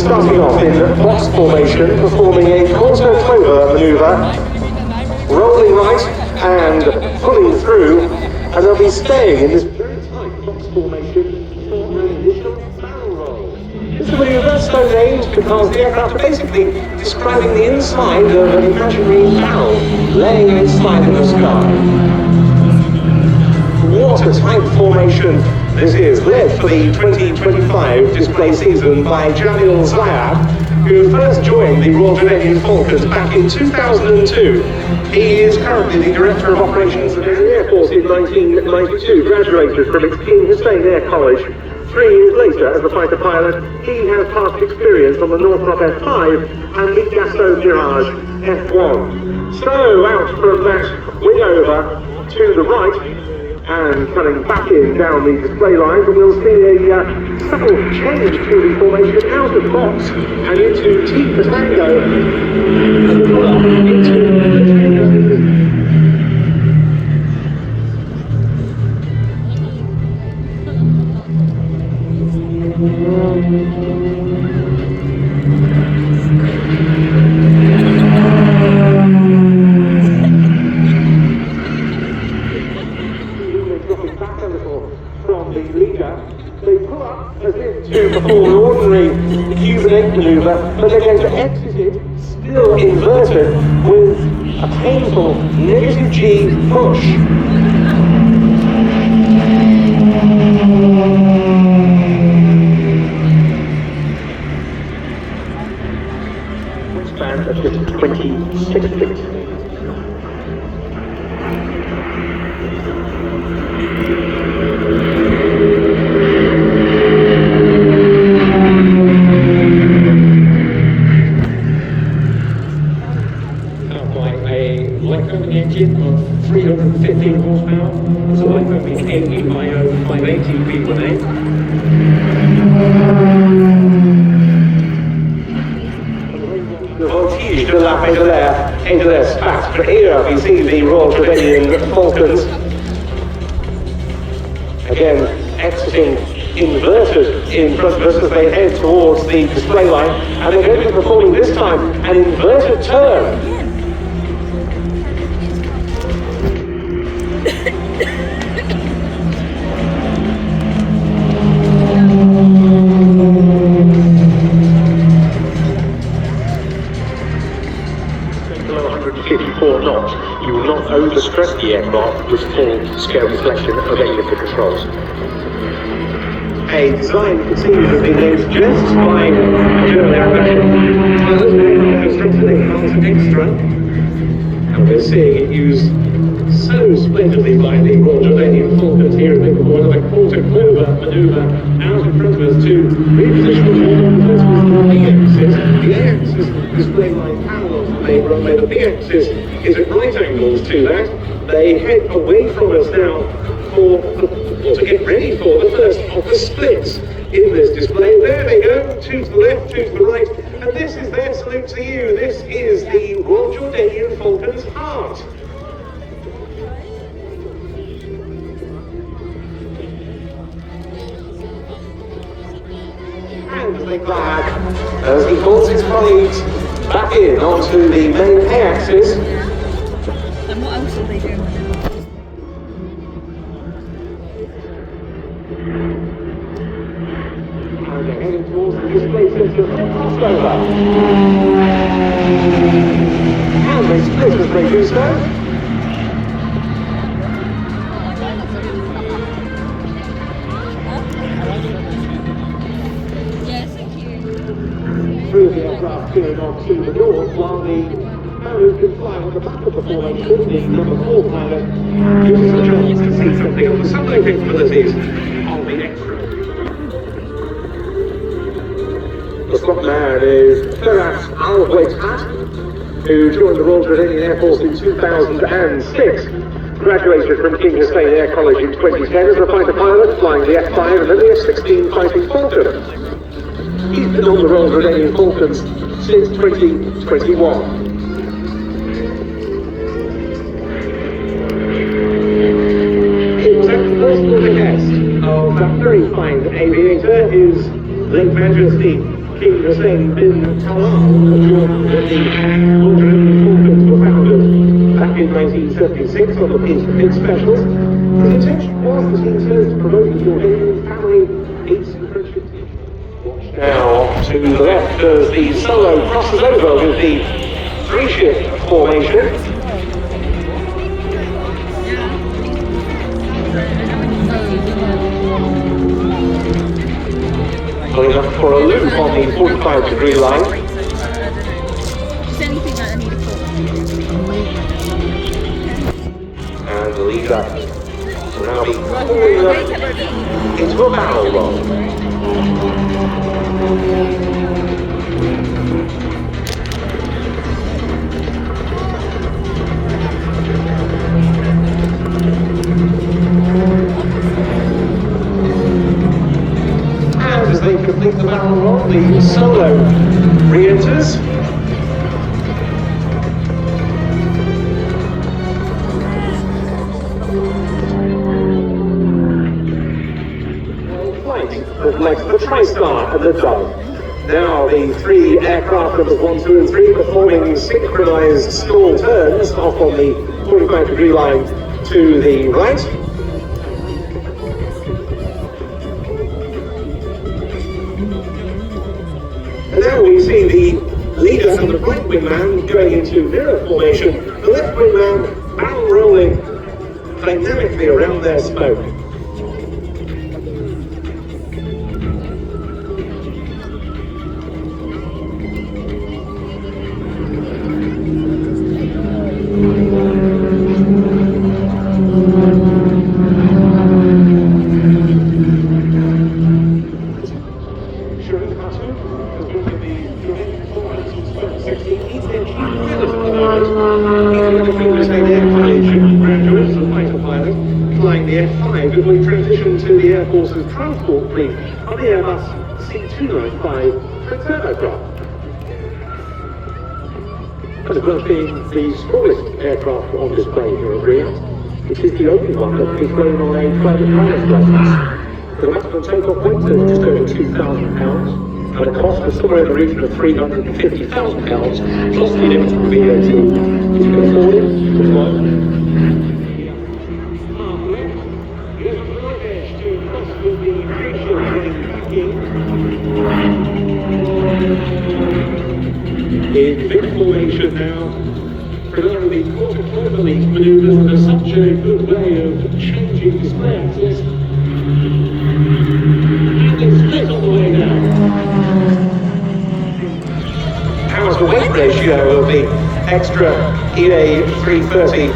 starting off in box formation, performing a quarter clover manoeuvre, rolling right and pulling through, and they'll be staying in this very tight box formation for an initial barrel roll. This is a manoeuvre so named because the aircraft are basically describing the inside of an imaginary barrel laying inside the sky. What a tight formation this is, led for the 2025 display season by Jamil Zayed, who first joined the Royal Jordanian Falcons back in 2002. He is currently the Director of Operations at the Air Force in 1992, graduated from its King Hussein Air College. 3 years later, as a fighter pilot, he has past experience on the Northrop F5 and the Gasso Mirage F1. So, out from that wing over to the right, and coming back in down the display lines, and we'll see a subtle change to the formation out of box and into T for Tango, and into the Tango. From the leader, they pull up as if to perform an ordinary Cuban 8 manoeuvre, but they're going to exit it still inverted with a painful negative G push. Wingspan of just 26 feet. Engine of 315 horsepower. It's a Lycoming AEIO 580 V1A. Le voltige de la pédalaire et de l'espace. But here we see the Royal Jordanian Falcons again exiting inverted in front of us as they head towards the display line, and they're going to be performing this time an inverted turn. Below 154 knots, you will not overstress the aircraft with full scale deflection of any of the controls. A design continues has been named just by German aircraft. Extra, and we're seeing it used so splendidly by the Royal Jordanian Falcons here in Liverpool, like a quarter clover manoeuvre out in front of us to reposition the B-axis. The A-axis displaying like parallels to the main runway. The B-axis is at right angles to that. They head away from us now to get ready for the first of the splits in this display. There they go, 2 to the left, 2 to the right, and this is their salute to you. This is the Royal Jordanian Falcons heart. And they glad as he pulls his colleagues back in onto the main A-axis. And what else are they doing? And they're heading towards the display center for crossover. And they split as they do so. Through the aircraft going on to the north, while the pilot can fly on the back of the formation. The number 4 pilot uses the chance to see something of the sunlight capabilities on the extra. The spot man is Ferhat Al-Waitat, who joined the Royal Jordanian Air Force in 2006. Graduated from King Hussein Air College in 2010 as a fighter pilot, flying the F5 and then the F-16 Fighting Falcon. He's been on the Royal Jordanian Falcons since 2021. It was at the personal behest of that very fine aviator, His late Majesty King Hussein bin Talal Jordan when the Jordanian Falcons were founded back in 1976 on the Peace Specials. His intention was, the team says, to promote the Jordanian family, peace and friendship. Watch now to the left as the solo crosses over with the three-shift formation. Pulling up for a loop on the 45-degree line. Just anything that I need to And the leader will now be pulling up into a barrel roll. As they complete the barrel roll, the solo re-enters. Flight that left the TriStar and the Dove. Now the three aircraft numbers 1, 2 and 3 performing synchronized stall turns off on the 45-degree line to the right. And now we see the leader and the right wingman going into mirror formation, the left wingman barrel rolling dynamically around their smoke. Flying the F5 and we transition to the Air Force's transport fleet on the Airbus C295 twin turboprop. And as well as being the smallest aircraft on display here at RIAT, it is the only one that is flown on a private pilot's license. The maximum takeoff weight is just over 2,000 pounds, and a cost of somewhere in the region of £350,000, plus the inevitable VAT. If you can afford it, good luck. In big formation now, primarily quarter-turbo manoeuvres that are such a good way of changing display axis. And they split all the way down. How's the weight ratio of the extra EA330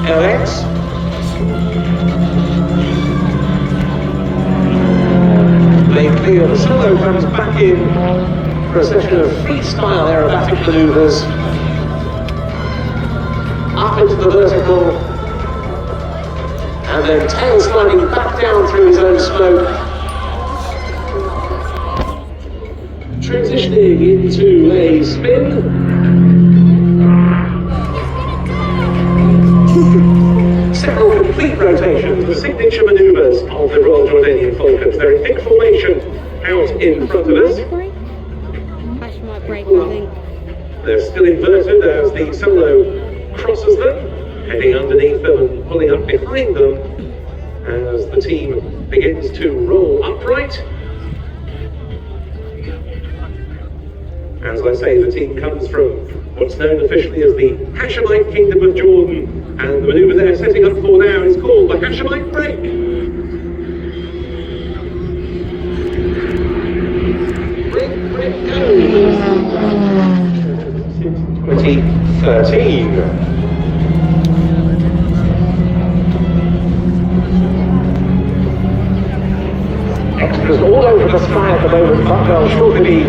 LX? They clear, the solo comes back in for a session of freestyle aerobatic manoeuvres up into the vertical and then tail sliding back down through his own smoke, transitioning into a spin. Several complete rotations, the signature manoeuvres of the Royal Jordanian Falcons. They're in big formation out in front of us. Ash might break, I think. They're still inverted as the solo crosses them, heading underneath them and pulling up behind them as the team begins to roll upright. As I say, the team comes from what's known officially as the Hashemite Kingdom of Jordan, and the manoeuvre they're setting up for now is called the Hashemite Break. Break, go! 2013. Extras all over the sky at the moment, but they'll shortly be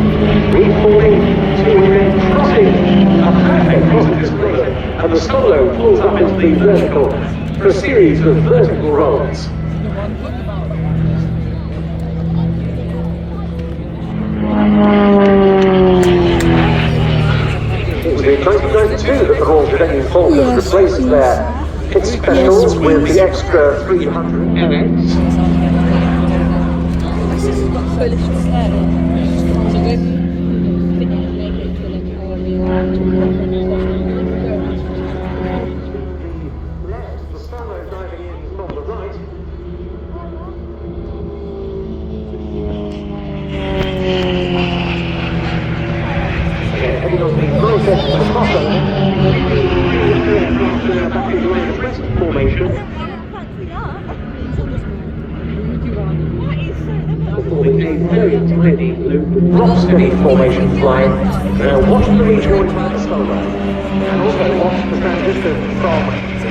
reforming to a crossing, a perfect crossing display, and the solo pulls up into the vertical for a series of vertical rolls. It was in 1992 that the Royal Jordanian Falcons replaced their pit specials with the extra 300 LX. This has got so little sled. heading on the north-west of the crossover. Back into the west formation. Performing a very tiny loop. Rhapsody formation flying. Now watch the regional solo. And also watch the transition from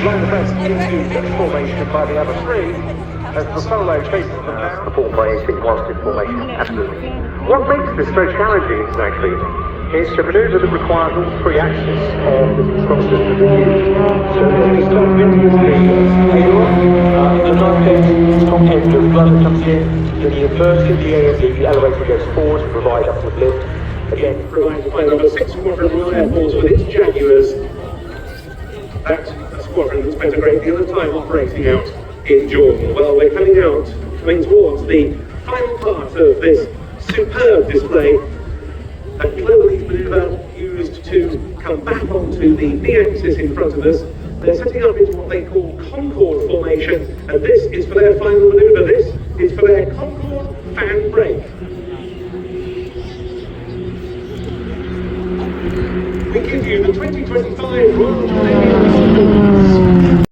line abreast into the formation by the other three as the solo chases them down. Performed by a whilst in formation, absolutely. What makes this so challenging actually is a manoeuvre that requires all three axes of the control system to use. So we start into this aileron, the north-end top end of rudder comes in, then the inverted the elevator goes forward to provide upward lift. Again, provided by number 6 Squadron Royal Air Force with its Jaguars. That squadron has spent a great deal of time operating out in Jordan. Well, we're coming towards the final part of this superb display. A globally manoeuvre used to come back onto the B-axis in front of us. They're setting up into what they call Concorde formation, and this is for their final manoeuvre. This is for their Concorde fan brake. We give you the 2025 Royal Jordanian